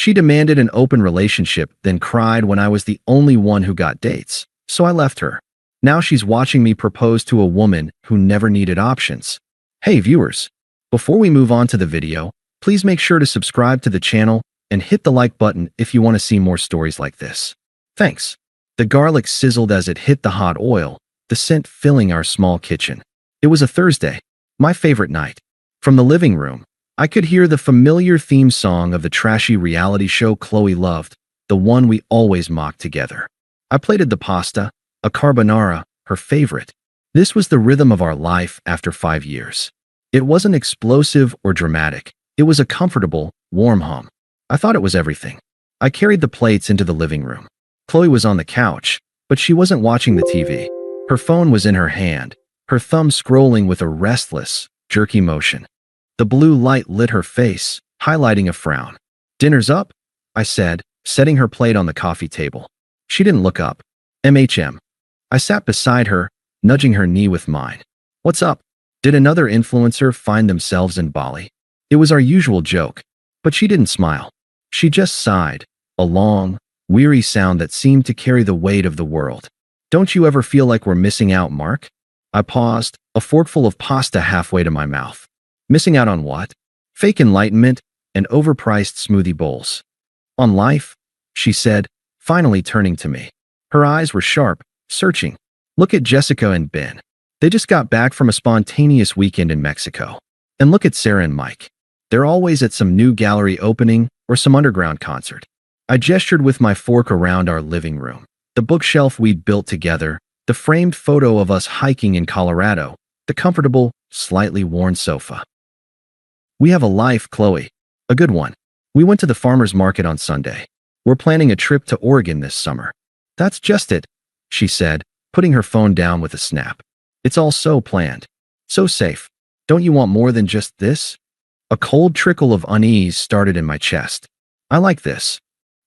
She demanded an open relationship, then cried when I was the only one who got dates, so I left her. Now she's watching me propose to a woman who never needed options. Hey viewers, before we move on to the video, please make sure to subscribe to the channel and hit the like button if you want to see more stories like this. Thanks. The garlic sizzled as it hit the hot oil, the scent filling our small kitchen. It was a Thursday, my favorite night. From the living room, I could hear the familiar theme song of the trashy reality show Qley loved, the one we always mocked together. I plated the pasta, a carbonara, her favorite. This was the rhythm of our life after 5 years. It wasn't explosive or dramatic. It was a comfortable, warm hum. I thought it was everything. I carried the plates into the living room. Qley was on the couch, but she wasn't watching the TV. Her phone was in her hand, her thumb scrolling with a restless, jerky motion. The blue light lit her face, highlighting a frown. "Dinner's up," I said, setting her plate on the coffee table. She didn't look up. MHM. I sat beside her, nudging her knee with mine. "What's up? Did another influencer find themselves in Bali?" It was our usual joke, but she didn't smile. She just sighed, a long, weary sound that seemed to carry the weight of the world. "Don't you ever feel like we're missing out, Mark?" I paused, a forkful of pasta halfway to my mouth. Missing out on what? Fake enlightenment and overpriced smoothie bowls. "On life," she said, finally turning to me. Her eyes were sharp, searching. "Look at Jessica and Ben. They just got back from a spontaneous weekend in Mexico. And look at Sarah and Mike. They're always at some new gallery opening or some underground concert." I gestured with my fork around our living room. The bookshelf we'd built together, the framed photo of us hiking in Colorado, the comfortable, slightly worn sofa. "We have a life, Qley. A good one. We went to the farmer's market on Sunday. We're planning a trip to Oregon this summer." "That's just it," she said, putting her phone down with a snap. "It's all so planned. So safe. Don't you want more than just this?" A cold trickle of unease started in my chest. "I like this.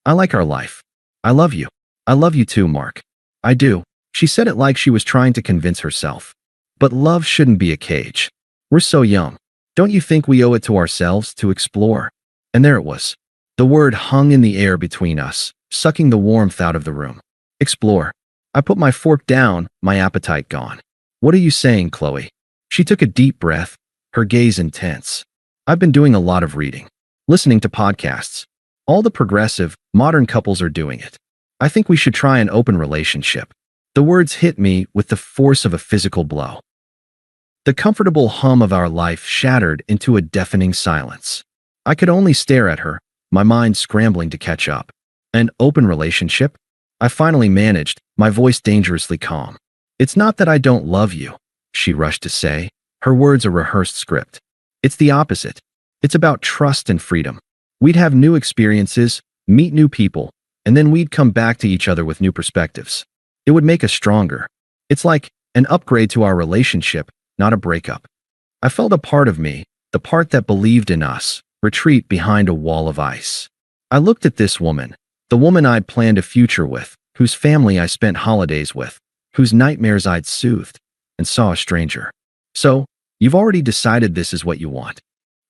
I like our life. I love you. I love you too, Mark." "I do." She said it like she was trying to convince herself. "But love shouldn't be a cage. We're so young. Don't you think we owe it to ourselves to explore?" And there it was. The word hung in the air between us, sucking the warmth out of the room. Explore. I put my fork down, my appetite gone. "What are you saying, Qley?" She took a deep breath, her gaze intense. "I've been doing a lot of reading. Listening to podcasts. All the progressive, modern couples are doing it. I think we should try an open relationship." The words hit me with the force of a physical blow. The comfortable hum of our life shattered into a deafening silence. I could only stare at her, my mind scrambling to catch up. "An open relationship?" I finally managed, my voice dangerously calm. "It's not that I don't love you," she rushed to say, her words a rehearsed script. "It's the opposite. It's about trust and freedom. We'd have new experiences, meet new people, and then we'd come back to each other with new perspectives. It would make us stronger. It's like an upgrade to our relationship, not a breakup." I felt a part of me, the part that believed in us, retreat behind a wall of ice. I looked at this woman, the woman I'd planned a future with, whose family I spent holidays with, whose nightmares I'd soothed, and saw a stranger. "So, you've already decided this is what you want?"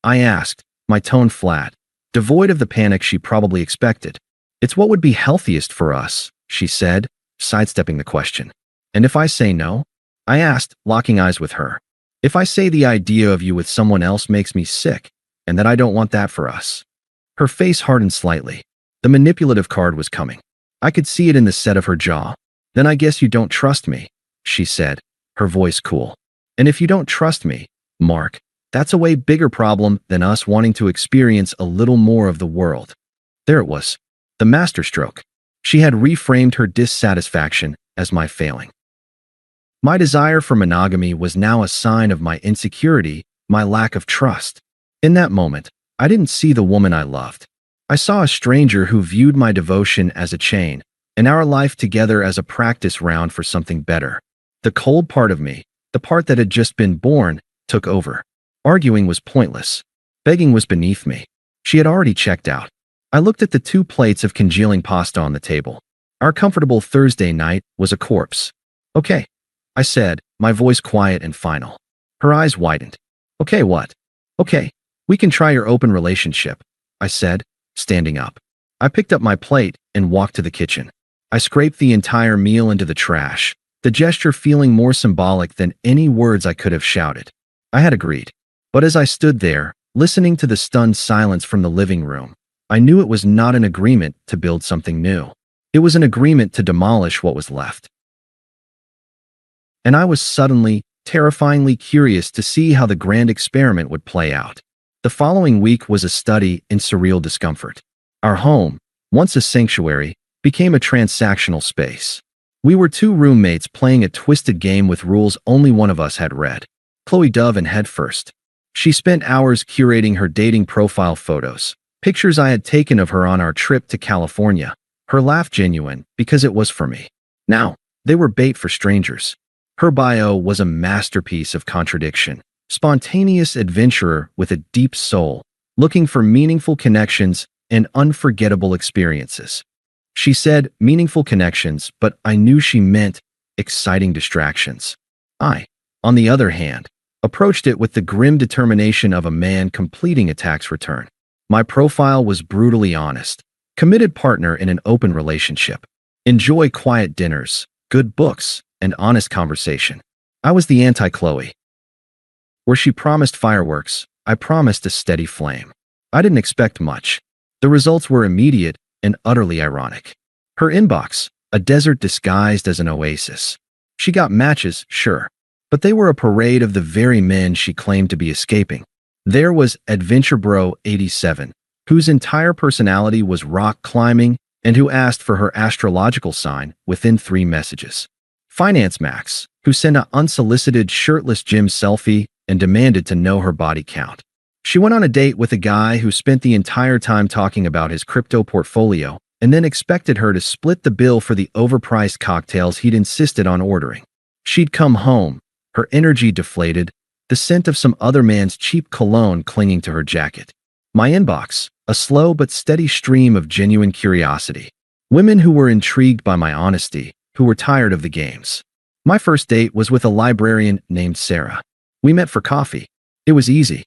I asked, my tone flat, devoid of the panic she probably expected. "It's what would be healthiest for us," she said, sidestepping the question. "And if I say no?" I asked, locking eyes with her. "If I say the idea of you with someone else makes me sick, and that I don't want that for us?" Her face hardened slightly. The manipulative card was coming. I could see it in the set of her jaw. "Then I guess you don't trust me," she said, her voice cool. "And if you don't trust me, Mark, that's a way bigger problem than us wanting to experience a little more of the world." There it was, the masterstroke. She had reframed her dissatisfaction as my failing. My desire for monogamy was now a sign of my insecurity, my lack of trust. In that moment, I didn't see the woman I loved. I saw a stranger who viewed my devotion as a chain, and our life together as a practice round for something better. The cold part of me, the part that had just been born, took over. Arguing was pointless. Begging was beneath me. She had already checked out. I looked at the 2 plates of congealing pasta on the table. Our comfortable Thursday night was a corpse. "Okay," I said, my voice quiet and final. Her eyes widened. "Okay, what?" "Okay, we can try your open relationship," I said, standing up. I picked up my plate and walked to the kitchen. I scraped the entire meal into the trash, the gesture feeling more symbolic than any words I could have shouted. I had agreed. But as I stood there, listening to the stunned silence from the living room, I knew it was not an agreement to build something new. It was an agreement to demolish what was left. And I was suddenly, terrifyingly curious to see how the grand experiment would play out. The following week was a study in surreal discomfort. Our home, once a sanctuary, became a transactional space. We were two roommates playing a twisted game with rules only one of us had read. Qley dove in headfirst. She spent hours curating her dating profile photos, pictures I had taken of her on our trip to California, her laugh genuine because it was for me. Now, they were bait for strangers. Her bio was a masterpiece of contradiction. Spontaneous adventurer with a deep soul, looking for meaningful connections and unforgettable experiences. She said meaningful connections, but I knew she meant exciting distractions. I, on the other hand, approached it with the grim determination of a man completing a tax return. My profile was brutally honest. Committed partner in an open relationship. Enjoy quiet dinners, good books, and honest conversation. I was the anti-Qley. Where she promised fireworks, I promised a steady flame. I didn't expect much. The results were immediate and utterly ironic. Her inbox, a desert disguised as an oasis. She got matches, sure, but they were a parade of the very men she claimed to be escaping. There was Adventure Bro 87, whose entire personality was rock climbing and who asked for her astrological sign within 3 messages. Finance Max, who sent an unsolicited shirtless gym selfie and demanded to know her body count. She went on a date with a guy who spent the entire time talking about his crypto portfolio and then expected her to split the bill for the overpriced cocktails he'd insisted on ordering. She'd come home, her energy deflated, the scent of some other man's cheap cologne clinging to her jacket. My inbox, a slow but steady stream of genuine curiosity. Women who were intrigued by my honesty, who were tired of the games. My first date was with a librarian named Sarah. We met for coffee. It was easy.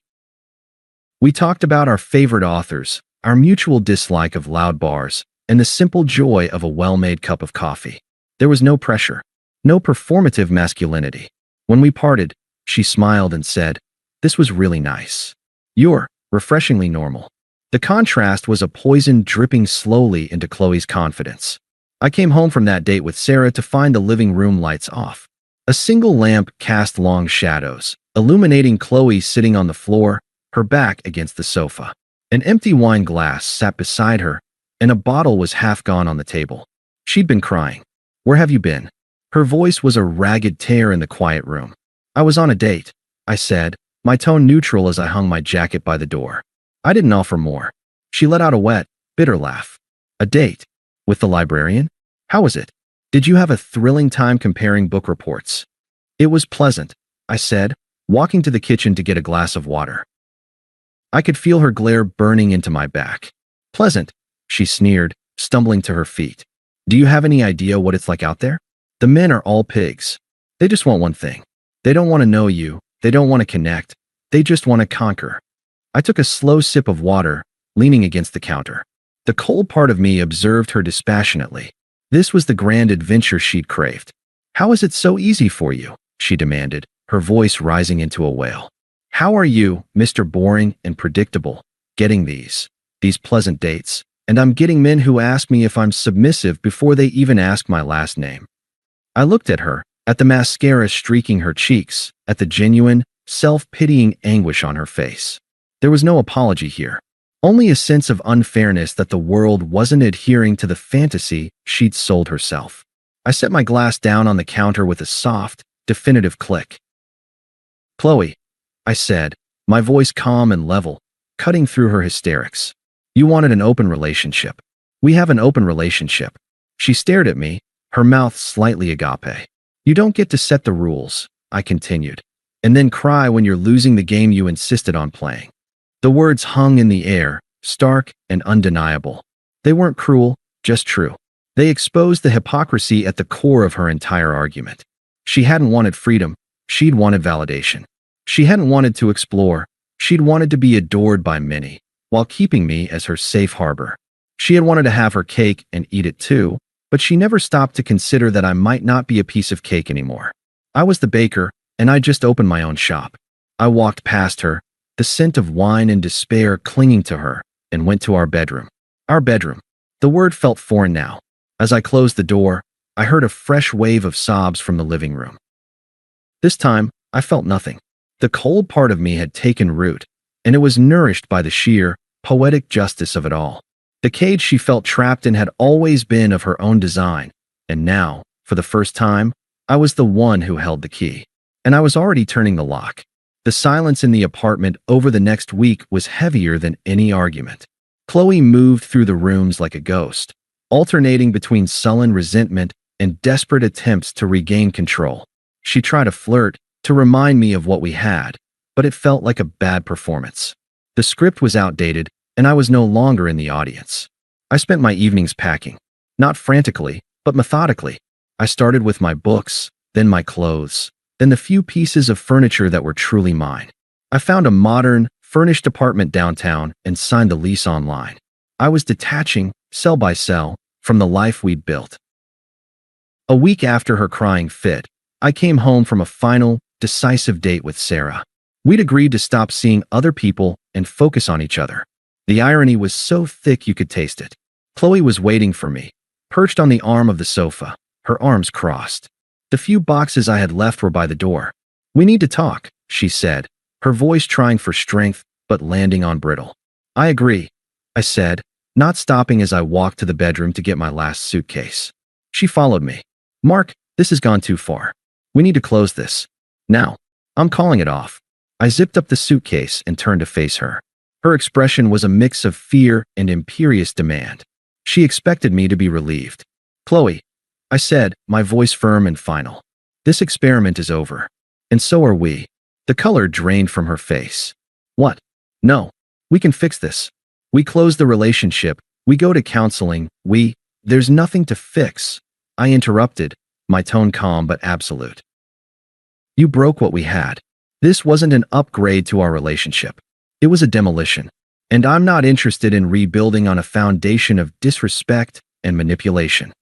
We talked about our favorite authors, our mutual dislike of loud bars, and the simple joy of a well-made cup of coffee. There was no pressure, no performative masculinity. When we parted, she smiled and said, "This was really nice. You're refreshingly normal." The contrast was a poison dripping slowly into Qley's confidence. I came home from that date with Sarah to find the living room lights off. A single lamp cast long shadows, illuminating Qley sitting on the floor, her back against the sofa. An empty wine glass sat beside her, and a bottle was half gone on the table. She'd been crying. "Where have you been?" Her voice was a ragged tear in the quiet room. "I was on a date," I said, my tone neutral as I hung my jacket by the door. I didn't offer more. She let out a wet, bitter laugh. "A date? With the librarian? How was it? Did you have a thrilling time comparing book reports?" "It was pleasant," I said, walking to the kitchen to get a glass of water. I could feel her glare burning into my back. "Pleasant," she sneered, stumbling to her feet. "Do you have any idea what it's like out there? The men are all pigs. They just want one thing. They don't want to know you. They don't want to connect. They just want to conquer." I took a slow sip of water, leaning against the counter. The cold part of me observed her dispassionately. This was the grand adventure she'd craved. "How is it so easy for you?" she demanded, her voice rising into a wail. "How are you, Mr. Boring and Predictable, getting these pleasant dates? And I'm getting men who ask me if I'm submissive before they even ask my last name." I looked at her, at the mascara streaking her cheeks, at the genuine, self-pitying anguish on her face. There was no apology here. Only a sense of unfairness that the world wasn't adhering to the fantasy she'd sold herself. I set my glass down on the counter with a soft, definitive click. "Qley," I said, my voice calm and level, cutting through her hysterics. "You wanted an open relationship. We have an open relationship." She stared at me, her mouth slightly agape. "You don't get to set the rules," I continued, "and then cry when you're losing the game you insisted on playing." The words hung in the air, stark and undeniable. They weren't cruel, just true. They exposed the hypocrisy at the core of her entire argument. She hadn't wanted freedom, she'd wanted validation. She hadn't wanted to explore, she'd wanted to be adored by many, while keeping me as her safe harbor. She had wanted to have her cake and eat it too, but she never stopped to consider that I might not be a piece of cake anymore. I was the baker, and I just opened my own shop. I walked past her, the scent of wine and despair clinging to her, and went to our bedroom. Our bedroom. The word felt foreign now. As I closed the door, I heard a fresh wave of sobs from the living room. This time, I felt nothing. The cold part of me had taken root, and it was nourished by the sheer, poetic justice of it all. The cage she felt trapped in had always been of her own design, and now, for the first time, I was the one who held the key. And I was already turning the lock. The silence in the apartment over the next week was heavier than any argument. Qley moved through the rooms like a ghost, alternating between sullen resentment and desperate attempts to regain control. She tried to flirt, to remind me of what we had, but it felt like a bad performance. The script was outdated, and I was no longer in the audience. I spent my evenings packing, not frantically, but methodically. I started with my books, then my clothes, then the few pieces of furniture that were truly mine. I found a modern, furnished apartment downtown and signed the lease online. I was detaching, cell by cell, from the life we'd built. A week after her crying fit, I came home from a final, decisive date with Sarah. We'd agreed to stop seeing other people and focus on each other. The irony was so thick you could taste it. Qley was waiting for me, perched on the arm of the sofa, her arms crossed. The few boxes I had left were by the door. "We need to talk," she said, her voice trying for strength but landing on brittle. "I agree," I said, not stopping as I walked to the bedroom to get my last suitcase. She followed me. "Mark, this has gone too far. We need to close this. Now. I'm calling it off." I zipped up the suitcase and turned to face her. Her expression was a mix of fear and imperious demand. She expected me to be relieved. "Qley," I said, my voice firm and final. "This experiment is over. And so are we." The color drained from her face. "What? No. We can fix this. We close the relationship. We go to counseling. There's nothing to fix." I interrupted, my tone calm but absolute. "You broke what we had. This wasn't an upgrade to our relationship. It was a demolition. And I'm not interested in rebuilding on a foundation of disrespect and manipulation."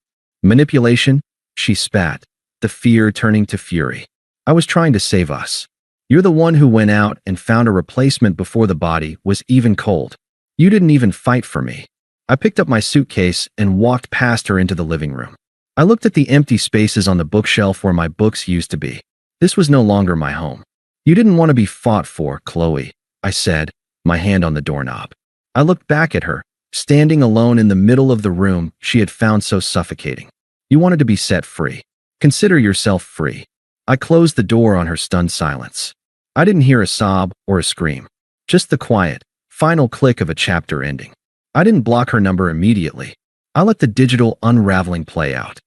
"Manipulation?" she spat, the fear turning to fury. "I was trying to save us. You're the one who went out and found a replacement before the body was even cold. You didn't even fight for me." I picked up my suitcase and walked past her into the living room. I looked at the empty spaces on the bookshelf where my books used to be. This was no longer my home. "You didn't want to be fought for, Qley," I said, my hand on the doorknob. I looked back at her, standing alone in the middle of the room she had found so suffocating. "You wanted to be set free. Consider yourself free." I closed the door on her stunned silence. I didn't hear a sob or a scream, just the quiet, final click of a chapter ending. I didn't block her number immediately. I let the digital unraveling play out.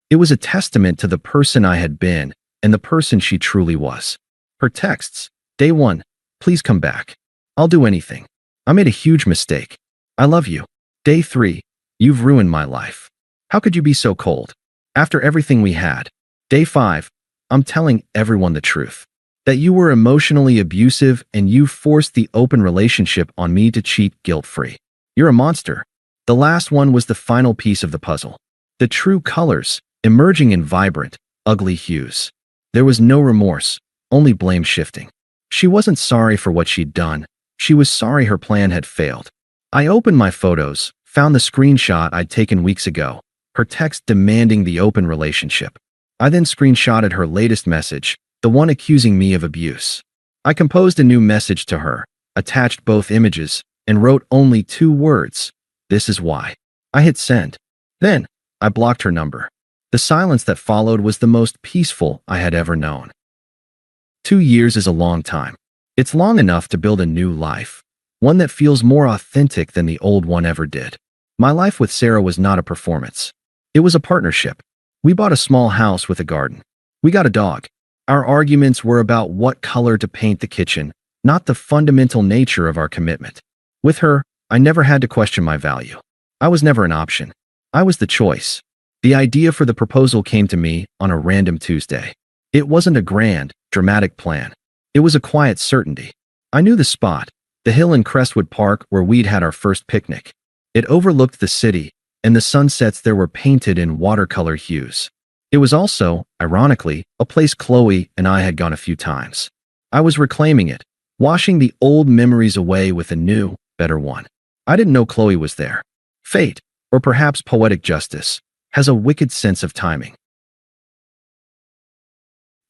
It was a testament to the person I had been and the person she truly was. Her texts, "Day 1, please come back. I'll do anything. I made a huge mistake. I love you. Day 3, you've ruined my life. How could you be so cold? After everything we had. Day 5, I'm telling everyone the truth. That you were emotionally abusive and you forced the open relationship on me to cheat guilt-free. You're a monster." The last one was the final piece of the puzzle. The true colors, emerging in vibrant, ugly hues. There was no remorse, only blame shifting. She wasn't sorry for what she'd done. She was sorry her plan had failed. I opened my photos, found the screenshot I'd taken weeks ago, her text demanding the open relationship. I then screenshotted her latest message, the one accusing me of abuse. I composed a new message to her, attached both images, and wrote only 2 words. "This is why." I hit send. Then, I blocked her number. The silence that followed was the most peaceful I had ever known. 2 years is a long time. It's long enough to build a new life, one that feels more authentic than the old one ever did. My life with Sarah was not a performance. It was a partnership. We bought a small house with a garden. We got a dog. Our arguments were about what color to paint the kitchen, not the fundamental nature of our commitment. With her, I never had to question my value. I was never an option. I was the choice. The idea for the proposal came to me on a random Tuesday. It wasn't a grand, dramatic plan. It was a quiet certainty. I knew the spot, the hill in Crestwood Park where we'd had our first picnic. It overlooked the city, and the sunsets there were painted in watercolor hues. It was also, ironically, a place Qley and I had gone a few times. I was reclaiming it, washing the old memories away with a new, better one. I didn't know Qley was there. Fate, or perhaps poetic justice, has a wicked sense of timing.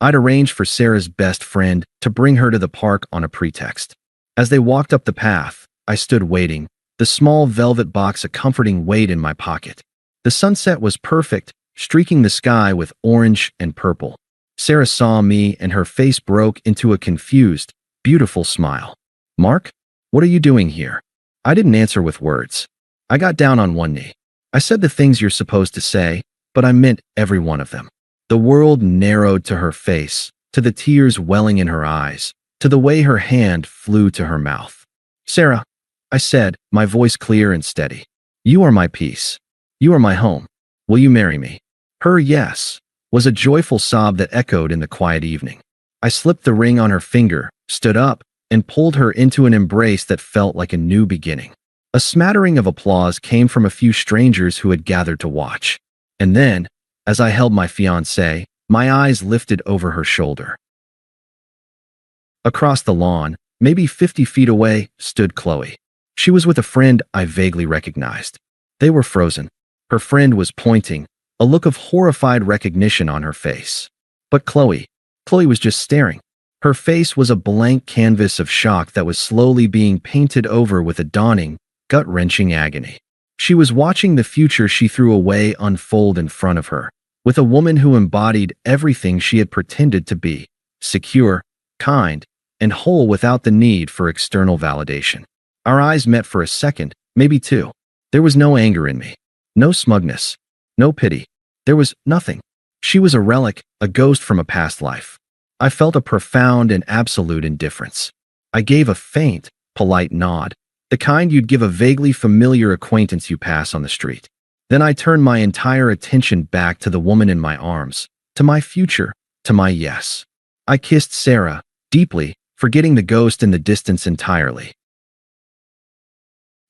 I'd arranged for Sarah's best friend to bring her to the park on a pretext. As they walked up the path, I stood waiting, the small velvet box a comforting weight in my pocket. The sunset was perfect, streaking the sky with orange and purple. Sarah saw me and her face broke into a confused, beautiful smile. "Mark, what are you doing here?" I didn't answer with words. I got down on one knee. I said the things you're supposed to say, but I meant every one of them. The world narrowed to her face, to the tears welling in her eyes, to the way her hand flew to her mouth. "Sarah," I said, my voice clear and steady. "You are my peace. You are my home. Will you marry me?" Her yes was a joyful sob that echoed in the quiet evening. I slipped the ring on her finger, stood up, and pulled her into an embrace that felt like a new beginning. A smattering of applause came from a few strangers who had gathered to watch. And then, as I held my fiancée, my eyes lifted over her shoulder. Across the lawn, maybe 50 feet away, stood Qley. She was with a friend I vaguely recognized. They were frozen. Her friend was pointing, a look of horrified recognition on her face. But Qley was just staring. Her face was a blank canvas of shock that was slowly being painted over with a dawning, gut-wrenching agony. She was watching the future she threw away unfold in front of her, with a woman who embodied everything she had pretended to be: secure, kind, and whole without the need for external validation. Our eyes met for a second, maybe two. There was no anger in me, no smugness, no pity. There was nothing. She was a relic, a ghost from a past life. I felt a profound and absolute indifference. I gave a faint, polite nod, the kind you'd give a vaguely familiar acquaintance you pass on the street. Then I turned my entire attention back to the woman in my arms, to my future, to my yes. I kissed Sarah, deeply, forgetting the ghost in the distance entirely.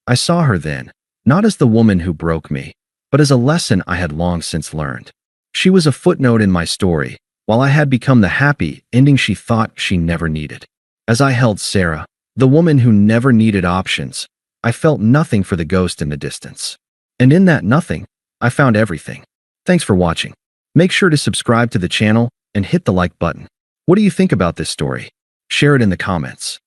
I saw her then, not as the woman who broke me, but as a lesson I had long since learned. She was a footnote in my story, while I had become the happy ending she thought she never needed. As I held Sarah, the woman who never needed options, I felt nothing for the ghost in the distance. And in that nothing, I found everything. Thanks for watching. Make sure to subscribe to the channel and hit the like button. What do you think about this story? Share it in the comments.